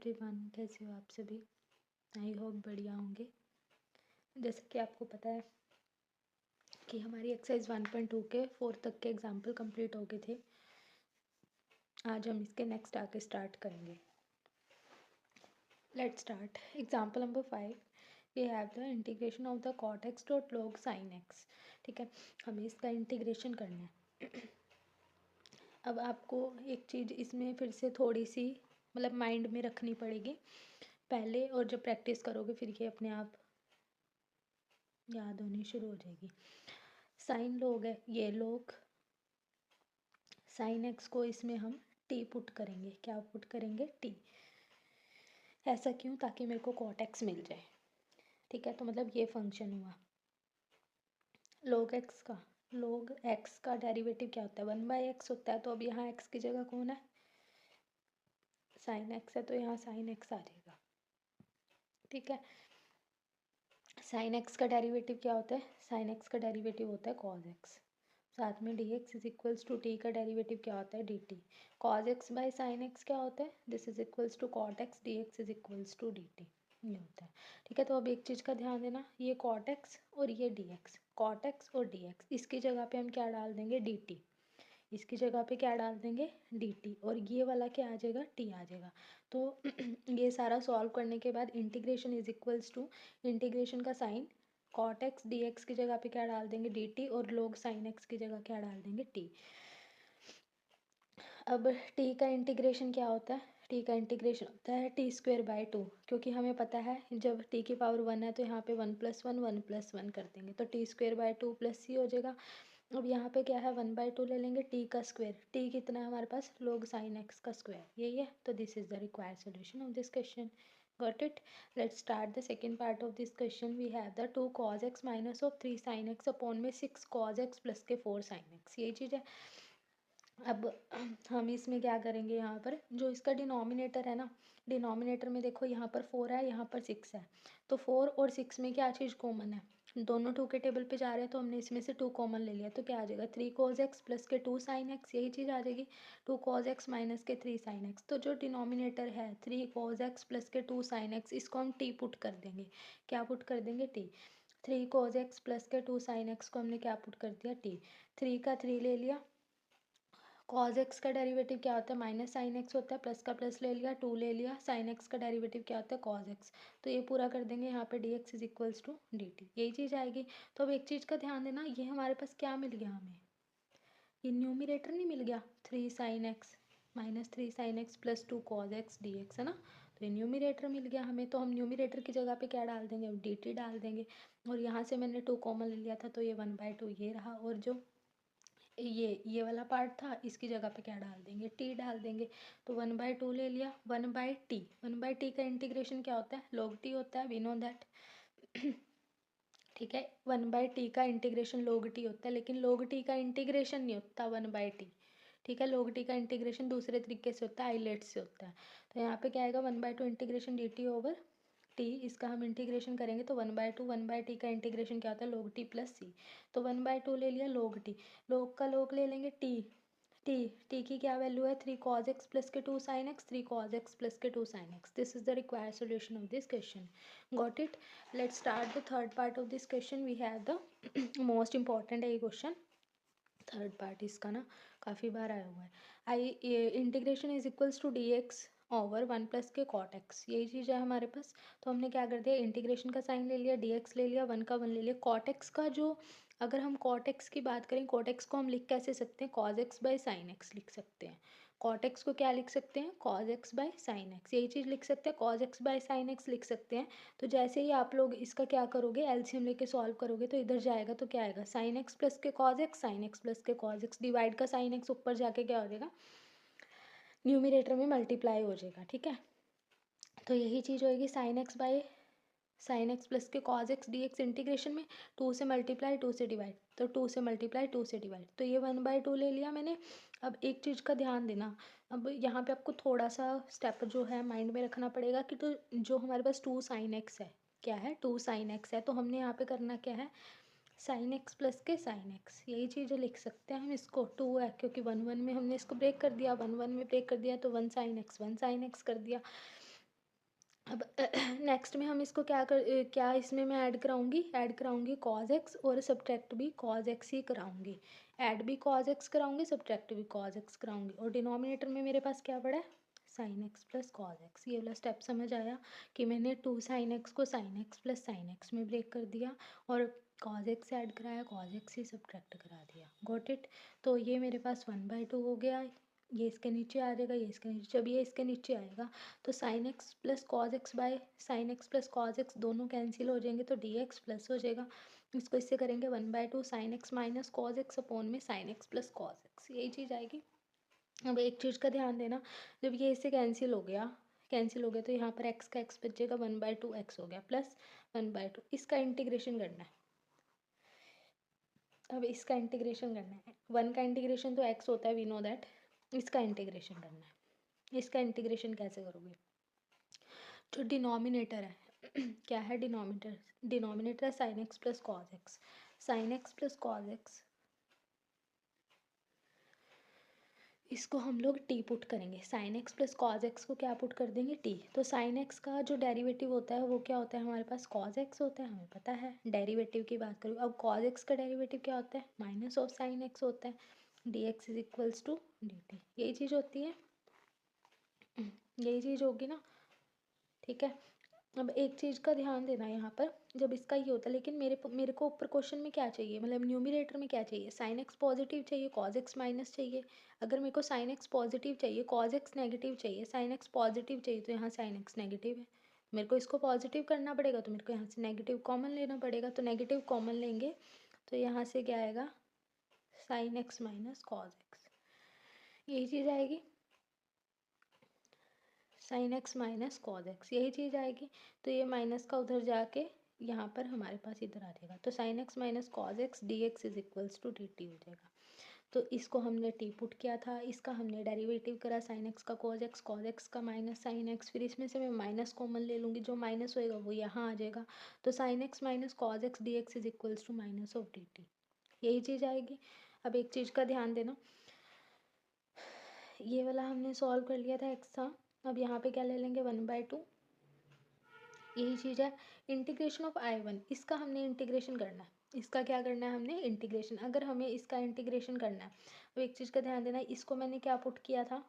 Everyone, कैसे हो आप सभी। आई होप बढ़िया होंगे। जैसे कि आपको पता है कि हमारी एक्सरसाइज 1.2 के 4 तक के एग्जाम्पल कंप्लीट हो गए थे। आज हम इसके नेक्स्ट आके स्टार्ट करेंगे। Let's start. Example number 5, we have the integration of the cot x dot log sin x। ठीक है, हमें इसका इंटीग्रेशन करना है। अब आपको एक चीज़ इसमें फिर से थोड़ी सी मतलब माइंड में रखनी पड़ेगी पहले, और जब प्रैक्टिस करोगे फिर ये अपने आप याद होनी शुरू हो जाएगी। साइन लोग है, ये लोग साइन एक्स को इसमें हम टी पुट करेंगे। क्या पुट करेंगे? टी। ऐसा क्यों? ताकि मेरे को कॉट एक्स मिल जाए। ठीक है, तो मतलब ये फंक्शन हुआ। लोग एक्स का डेरिवेटिव क्या होता है? 1/x होता है। तो अब यहाँ एक्स की जगह कौन है? साइन एक्स है, तो यहाँ साइन एक्स आ जाएगा। ठीक है, साइन एक्स का डेरिवेटिव क्या होता है? साइन एक्स का डेरिवेटिव होता है कॉज एक्स। साथ में d x is equals to t का डेरिवेटिव क्या होता है? D t. Cos x by sine x क्या होता है? This is equals to cot x d x is equals to d t. ये होता है। ठीक है, तो अब एक चीज़ का ध्यान देना, ये कॉट एक्स और ये डी एक्स, कॉट एक्स और डी एक्स, इसकी जगह पे हम क्या डाल देंगे? D T. इसकी जगह पे क्या डाल देंगे? D t. और ये वाला क्या आ जाएगा? टी आ जाएगा। तो ये सारा सॉल्व करने के बाद integration is equals to integration का sine cot x d x की जगह पे क्या डाल देंगे? D t. और लोग साइन एक्स की जगह क्या डाल देंगे? टी। अब टी का इंटीग्रेशन क्या होता है? टी का इंटीग्रेशन होता है टी स्क्वेयर बाई टू, क्योंकि हमें पता है जब टी की पावर 1 है तो यहाँ पे 1+1 कर देंगे, तो t square by two plus c हो जाएगा। अब यहाँ पे क्या है? 1/2 ले लेंगे टी का स्क्वायर। टी कितना है हमारे पास? लोग साइन एक्स का स्क्वायर, यही है। तो this is the required solution of this question. Got it? Let's start the second part of this question. We have the 2 cos x minus of 3 sin x upon में 6 cos x plus के 4 sin x, यही चीज़ है। अब हम इसमें क्या करेंगे? यहाँ पर जो इसका डिनोमिनेटर है ना, डिनोमिनेटर में देखो यहाँ पर 4 है, यहाँ पर 6 है। तो 4 और 6 में क्या चीज़ कॉमन है? दोनों 2 के टेबल पे जा रहे हैं, तो हमने इसमें से 2 कॉमन ले लिया। तो क्या आ जाएगा? 3 cos x प्लस के 2 sin x, यही चीज़ आ जाएगी। 2 cos x माइनस के 3 sin x। तो जो डिनोमिनेटर है 3 cos x प्लस के 2 sin x, इसको हम टी पुट कर देंगे। क्या पुट कर देंगे? टी। 3 cos x प्लस के 2 sin x को हमने क्या पुट कर दिया? टी। 3 का 3 ले लिया। cos x का डेरिवेटिव क्या होता है? माइनस साइन एक्स होता है, प्लस का प्लस ले लिया, 2 ले लिया। साइन एक्स का डेरिवेटिव क्या होता है? cos x। तो ये पूरा कर देंगे यहाँ पे d x is equals to d t, यही चीज़ आएगी। तो अब एक चीज़ का ध्यान देना, ये हमारे पास क्या मिल गया हमें? ये न्यूमिनेटर नहीं मिल गया? 3 sin x minus 3 sin x plus 2 cos x D x, है ना। तो ये न्यूमिनेटर मिल गया हमें, तो हम न्यूमिनेटर की जगह पे क्या डाल देंगे? अब डी टी डाल देंगे। और यहाँ से मैंने 2 कॉमन ले लिया था, तो ये 1/2 ये रहा। और जो ये वाला पार्ट था, इसकी जगह पे क्या डाल देंगे? टी डाल देंगे। तो 1/2 ले लिया। 1/t, 1/t का इंटीग्रेशन क्या होता है? log t होता है, वी नो दैट। ठीक है, 1/t का इंटीग्रेशन log t होता है, लेकिन log t का इंटीग्रेशन नहीं होता 1/t। ठीक है, log t का इंटीग्रेशन दूसरे तरीके से होता है, आइलेट से होता है। तो यहाँ पे क्या आएगा? 1/2 integration D T over T. इसका हम इंटीग्रेशन करेंगे तो 1/2, 1/t का इंटीग्रेशन क्या होता है? log t प्लस सी। तो 1/2 ले लिया log t, log का log ले लेंगे टी। टी की क्या वैल्यू है? 3 cos x प्लस के 2 sin x, 3 cos x plus के 2 sin x। This is the required solution of this question. Got it? Let's start the third part of this question. We have the most important है ये question. Third part इसका ना काफ़ी बार आया हुआ है। I integration is equals to d x over 1 plus के cot x, यही चीज़ है हमारे पास। तो हमने क्या कर दिया? इंटीग्रेशन का साइन ले लिया, डी एक्स ले लिया, 1 का 1 ले लिया। कॉट एक्स का जो, अगर हम कॉट एक्स की बात करें, कॉट एक्स को हम लिख कैसे सकते हैं? Cause x by sine x लिख सकते हैं। कॉट एक्स को क्या लिख सकते हैं? Cause x by sine x, यही चीज़ लिख सकते हैं। Cause x by sine x लिख सकते हैं। तो जैसे ही आप लोग इसका क्या करोगे? एलसीएम लेके सॉल्व करोगे, तो इधर जाएगा तो क्या आएगा? साइन एक्स प्लस के cos x, sine x plus के कॉज एक्स, डिवाइड का साइन एक्स ऊपर जाके क्या हो जाएगा? न्यूमिनेटर में मल्टीप्लाई हो जाएगा। ठीक है, तो यही चीज़ होएगी sine x by sine x plus के cos x d x integration में 2 से मल्टीप्लाई 2 से डिवाइड, तो 2 से मल्टीप्लाई 2 से डिवाइड, तो ये 1/2 ले लिया मैंने। अब एक चीज़ का ध्यान देना, अब यहाँ पे आपको थोड़ा सा स्टेप जो है माइंड में रखना पड़ेगा कि तो जो हमारे पास 2 sin x है, क्या है? 2 sin x है, तो हमने यहाँ पे करना क्या है? साइन एक्स प्लस के साइन एक्स, यही चीज़ें लिख सकते हैं हम इसको। 2 है क्योंकि 1 1 में हमने इसको ब्रेक कर दिया, 1 1 में ब्रेक कर दिया, तो 1 sin x कर दिया। अब नेक्स्ट में हम इसको क्या इसमें मैं ऐड कराऊंगी कॉज एक्स और सब्ट्रैक्ट भी कॉज एक्स ही कराऊंगी। ऐड भी कॉज एक्स कराऊंगी, सब्ट्रैक्ट भी कॉज एक्स कराऊंगी, और डिनोमिनेटर में मेरे पास क्या पड़ा है, sine x plus cos x. ये वाला स्टेप समझ आया कि मैंने 2 साइन एक्स को sign x plus sine x में ब्रेक कर दिया और कॉज एक्स ऐड कराया, कॉज एक्स ही सब्ट्रैक्ट करा दिया। Got it. तो ये मेरे पास 1/2 हो गया, ये इसके नीचे आ जाएगा, ये इसके नीचे, जब ये इसके नीचे आएगा तो sine x plus cos x by sine x plus cos x दोनों कैंसिल हो जाएंगे, तो डी एक्स प्लस हो जाएगा। इसको इससे करेंगे 1/2 sine x minus cos x upon में sine x plus cos x, यही चीज़ आएगी। अब एक चीज़ का ध्यान देना, जब ये इससे कैंसिल हो गया तो यहाँ पर एक्स का एक्स बचेगा, 1/2 एक्स हो गया प्लस 1/2, इसका इंटीग्रेशन करना है। अब इसका इंटीग्रेशन करना है, 1 का इंटीग्रेशन तो एक्स होता है, वी नो दैट। इसका इंटीग्रेशन करना है। इसका इंटीग्रेशन कैसे करोगे, जो डिनोमिनेटर है क्या है डिनोमिनेटर, डिनोमिनेटर है sine x plus cos x. Sine x plus cos x, इसको हम लोग टी पुट करेंगे। Sign x plus cos x को क्या पुट कर देंगे, टी। तो साइन एक्स का जो डेरिवेटिव होता है वो क्या होता है हमारे पास, कॉज एक्स होता है, हमें पता है। डेरिवेटिव की बात करूँ, अब कॉज एक्स का डेरिवेटिव क्या होता है, माइनस ऑफ साइन एक्स होता है। D x is equals to d t, यही चीज़ होती है, यही चीज़ होगी ना, ठीक है। अब एक चीज़ का ध्यान देना यहाँ पर, जब इसका ये होता है, लेकिन मेरे को ऊपर क्वेश्चन में क्या चाहिए, मतलब न्यूमरेटर में क्या चाहिए, साइन एक्स पॉजिटिव चाहिए, कॉज एक्स माइनस चाहिए। अगर मेरे को साइन एक्स पॉजिटिव चाहिए, कॉज एक्स नेगेटिव चाहिए, साइन एक्स पॉजिटिव चाहिए, तो यहाँ साइन एक्स नेगेटिव है, मेरे को इसको पॉजिटिव करना पड़ेगा, तो मेरे को यहाँ से नेगेटिव कॉमन लेना पड़ेगा, तो नेगेटिव कॉमन लेंगे तो यहाँ से क्या आएगा, sign x minus cos x, यही चीज़ आएगी। Sign x minus cos x, यही चीज़ आएगी। तो ये माइनस का उधर जाके यहाँ पर हमारे पास इधर आ जाएगा, तो sine x minus cos x d x is equals to d t हो जाएगा। तो इसको हमने टी पुट किया था, इसका हमने डेरिवेटिव करा, साइन एक्स का कॉज एक्स का माइनस साइन एक्स, फिर इसमें से मैं माइनस कॉमन ले लूँगी, जो माइनस होएगा वो यहाँ आ जाएगा। तो sine x minus cos x d x is equals to minus of d t, यही चीज़ आएगी। अब एक चीज़ का ध्यान देना, ये वाला हमने सॉल्व कर लिया था एक्स था, अब यहाँ पे क्या ले लेंगे 1/2, यही चीज़ है। इंटीग्रेशन ऑफ I1, इसका हमने इंटीग्रेशन करना है, इसका क्या करना है हमने इंटीग्रेशन, अगर हमें इसका इंटीग्रेशन करना है। अब एक चीज़ का ध्यान देना, इसको मैंने क्या पुट किया था,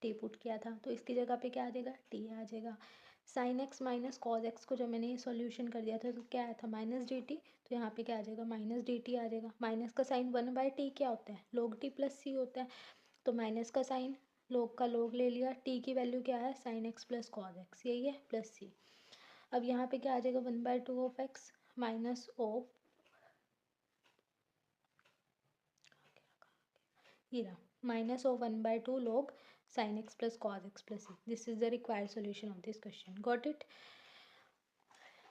टी पुट किया था, तो इसकी जगह पे क्या आ जाएगा, टी आ जाएगा। Sign x minus cos x को जब मैंने ये सॉल्यूशन कर दिया था तो क्या आया था, माइनस डी टी, तो यहाँ पे क्या आ जाएगा, माइनस डी टी आ जाएगा। माइनस का साइन 1/t क्या होता है, log t प्लस सी होता है, तो माइनस का साइन log का log ले लिया, t की वैल्यू क्या है, sine x plus cos x, यही है, प्लस सी। अब यहाँ पे क्या आ जाएगा, 1/2 ऑफ एक्स माइनस ऑफ, ये रहा, minus of 1/2 log sine x plus cos x plus c. This is the required solution of this question, got it.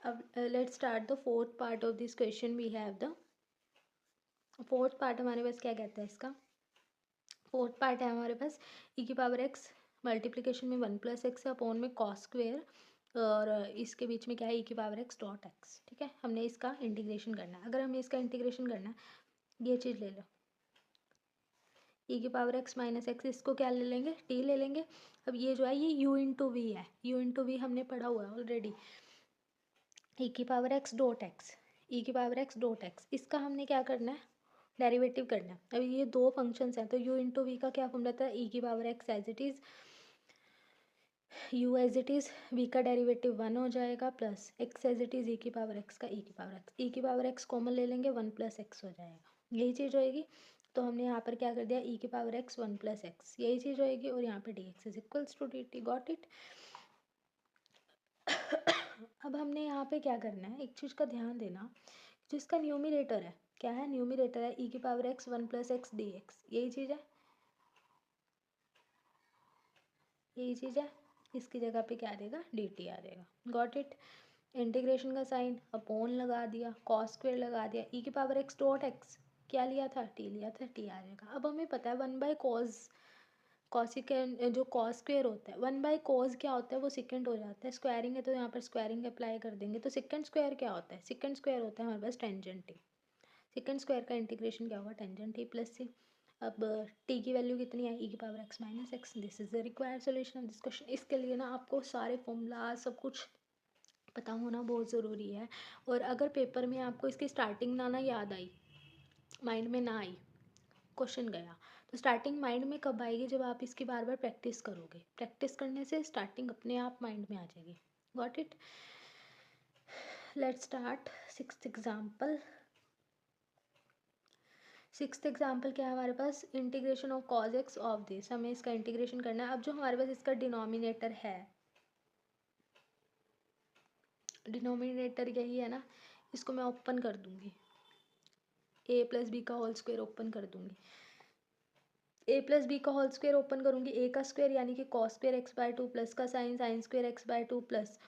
अब let's start the fourth part of this question. We have the fourth part, हमारे पास क्या कहता है इसका, fourth part है हमारे पास ई की पावर एक्स मल्टीप्लीकेशन में 1+x अपॉन में कॉस स्क्वेयर, और इसके बीच में क्या है, ई की पावर एक्स डॉट एक्स, ठीक है। हमने इसका इंटीग्रेशन करना है, अगर हमें इसका इंटीग्रेशन करना है, ये चीज़ ले लो, ई की पावर एक्स माइनस एक्स, इसको क्या ले लेंगे, टी ले लेंगे। अब ये जो है ये u इंटू वी है, u इंटू वी हमने पढ़ा हुआ है ऑलरेडी, ई की पावर एक्स डॉट एक्स, ई की पावर एक्स डॉट एक्स, इसका हमने क्या करना है, डेरिवेटिव करना है। अब ये दो फंक्शंस हैं, तो u इंटू वी का क्या फॉर्मूला था, ई की power x as it is, u as it is, v का डेरिवेटिव 1 हो जाएगा, plus x as it is, e की पावर एक्स का ई की पावर एक्स, ई की पावर एक्स कॉमन ले लेंगे, 1+x हो जाएगा, यही चीज़ होएगी। तो हमने यहाँ पर क्या कर दिया, ई की पावर एक्स 1+x, यही चीज़ होएगी, और यहाँ पे d x is equals to d t, got it. अब हमने यहाँ पे क्या करना है, एक चीज़ का ध्यान देना, जिसका न्यूमिनेटर है, क्या है, न्यूमिनेटर है ई की power x 1+x D x, यही चीज़ है, यही चीज़ है। इसकी जगह पे क्या आ जाएगा, डी टी आ जाएगा, गॉट इट। इंटीग्रेशन का साइन अपोन लगा दिया, कॉस स्क्वेयर लगा दिया, ई की पावर एक्स डॉट एक्स क्या लिया था, टी लिया था, टी आ जाएगा। अब हमें पता है 1/cos, कॉसिकेंड जो कॉस स्क्वेयर होता है, 1/cos क्या होता है, वो सेकेंड हो जाता है, स्क्वायरिंग है तो यहाँ पर स्क्वायरिंग अप्लाई कर देंगे, तो सेकेंड स्क्वायर क्या होता है, सेकेंड स्क्वायर होता है हमारे पास टेंजेंट टी, सेकेंड स्क्वायर का इंटीग्रेशन क्या होगा, टेंजेंट टी प्लस सी। अब टी की वैल्यू कितनी है, ई की power x minus x. This is the required solution of this question. इसके लिए ना आपको सारे फॉर्मूला सब कुछ पता होना बहुत ज़रूरी है। और अगर पेपर में आपको इसकी स्टार्टिंग ना याद आई, माइंड में ना आई, क्वेश्चन गया, तो स्टार्टिंग माइंड में कब आएगी, जब आप इसकी बार बार प्रैक्टिस करोगे। प्रैक्टिस करने से स्टार्टिंग अपने आप माइंड में आ जाएगी। Got it. Let's start sixth example. Sixth example क्या है हमारे पास, integration of cos x of this. हमें इसका इंटीग्रेशन करना है। अब जो हमारे पास इसका डिनोमिनेटर है, डिनोमिनेटर यही है ना, इसको मैं ओपन कर दूंगी, ए प्लस बी का होल स्क्वायर ओपन कर दूंगी। ए प्लस बी का होल स्क्वायर ओपन करूंगी, ए का स्क्वायर यानी कि cos square x by two plus का sine, sine square x by two plus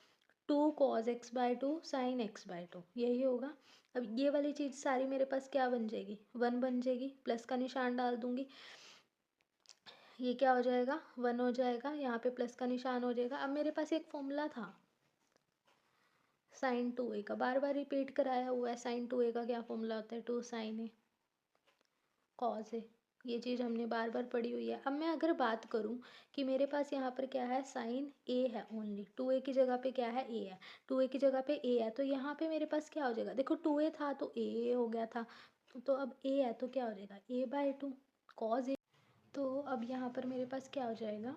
two cos x by two sine x by two, यही होगा। अब ये वाली चीज़ सारी मेरे पास क्या बन जाएगी, वन बन जाएगी। प्लस का निशान डाल दूंगी, ये क्या हो जाएगा, वन हो जाएगा। यहाँ पे प्लस का निशान हो जाएगा। अब मेरे पास एक फॉर्मूला था साइन टू ए का, बार बार रिपीट कराया हुआ है। साइन टू ए का क्या फॉर्मूला होता है, to sine A cos A. ये चीज़ हमने बार बार पढ़ी हुई है। अब मैं अगर बात करूं कि मेरे पास यहाँ पर क्या है, साइन ए है ओनली, टू ए की जगह पे क्या है, ए है। टू ए की जगह पे ए है, तो यहाँ पे मेरे पास क्या हो जाएगा, देखो टू ए था तो ए हो गया था, तो अब ए है तो क्या हो जाएगा, a by two cos a. तो अब यहाँ पर मेरे पास क्या हो जाएगा,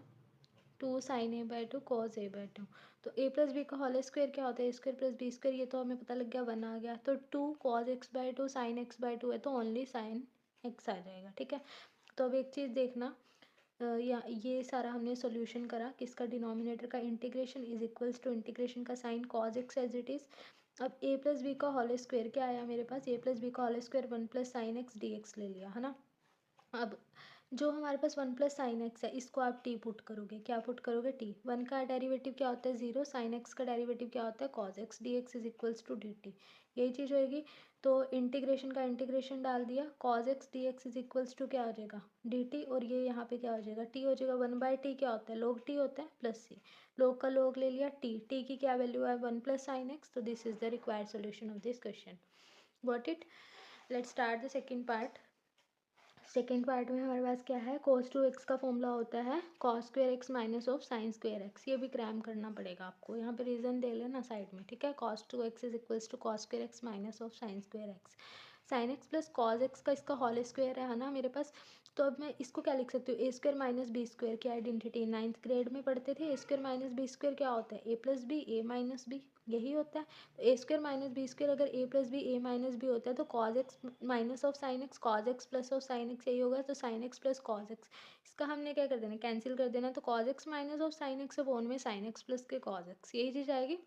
two sine a by two cos a by two. तो ए प्लस बी का होल स्क्वायर क्या होता है, a square plus b square, ये तो हमें पता लग गया, वन आ गया। तो two cos x by two sine x by two है, तो ओनली साइन एक्स आ जाएगा। ठीक है। तो अब एक चीज़ देखना, या ये सारा हमने सॉल्यूशन करा, किसका, डिनोमिनेटर का integration is equals to integration का sine cos x as it is. अब ए प्लस बी का होल स्क्वायर क्या आया मेरे पास, ए प्लस बी का whole square one plus sine x d x ले लिया है ना। अब जो हमारे पास वन प्लस साइन एक्स है, इसको आप टी पुट करोगे, क्या पुट करोगे, टी। वन का डेरिवेटिव क्या होता है, जीरो। साइन एक्स का डेरिवेटिव क्या होता है, cos x. D x is equals to d t, यही चीज़ होएगी। तो इंटीग्रेशन का इंटीग्रेशन डाल दिया, cos x d x is equals to क्या हो जाएगा, डी टी। और ये यहाँ पे क्या हो जाएगा, टी हो जाएगा। वन बाय टी क्या होता है, लोग टी होता है, प्लस सी, लोग का लोग ले लिया, टी। टी की क्या वैल्यू है, वन प्लस साइन एक्स। तो this is the required solution of this question. Got it. Let's start the second part. Second part में हमारे पास क्या है, cos टू एक्स का फॉर्मूला होता है cos square x minus of sine square x. ये भी क्रैम करना पड़ेगा आपको, यहाँ पे रीजन दे लेना साइड में। ठीक है, cos two x is equals to cos square x minus of sine square x. Sine x plus cos x का इसका होल स्क्वेयर है ना मेरे पास। तो अब मैं इसको क्या लिख सकती हूँ, ए स्क्वेयर माइनस बी स्क्वेयर की आइडेंटिटी नाइन्थ ग्रेड में पढ़ते थे। ए स्क्वेयर माइनस बी स्क्वेयर क्या होता है, ए प्लस बी ए माइनस बी, यही होता है। तो ए स्क्वेयर माइनस बी स्क्वेयर अगर ए प्लस बी ए माइनस बी होता है, तो cos x minus of sine x, cause x plus of sine x, यही होगा। तो sine x plus cos x, इसका हमने क्या कर देना, कैंसिल कर देना। तो cos x minus of sine x upon में साइन एक्स प्लस के कॉज एक्स, यही चीज़ आएगी।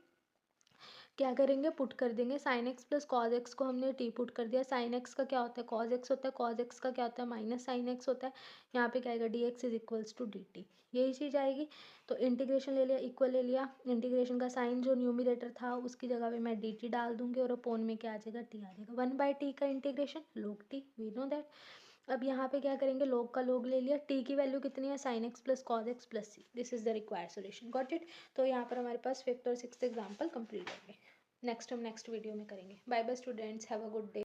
क्या करेंगे, पुट कर देंगे। Sign x plus cos x को हमने टी पुट कर दिया। साइन एक्स का क्या होता है, कॉज एक्स होता है। कॉज एक्स का क्या होता है, माइनस साइन एक्स होता है। यहाँ पे क्या आएगा, d x is equals to d t, यही चीज़ आएगी। तो इंटीग्रेशन ले लिया, इक्वल ले लिया। इंटीग्रेशन का साइन जो न्यूमिनेटर था उसकी जगह पे मैं डी टी डाल दूंगी, और अपोन में क्या आ जाएगा, टी आ जाएगा। वन बाय टी का इंटीग्रेशन लोग टी, वी नो दैट। अब यहाँ पे क्या करेंगे, लोग का लोग ले लिया। टी की वैल्यू कितनी है, sine x plus cos x plus c. This is the required solution. Got it. तो यहाँ पर हमारे पास फिफ्थ और सिक्स्थ एग्जाम्पल कंप्लीट हो गए। नेक्स्ट हम नेक्स्ट वीडियो में करेंगे। Bye bye students, have a good day.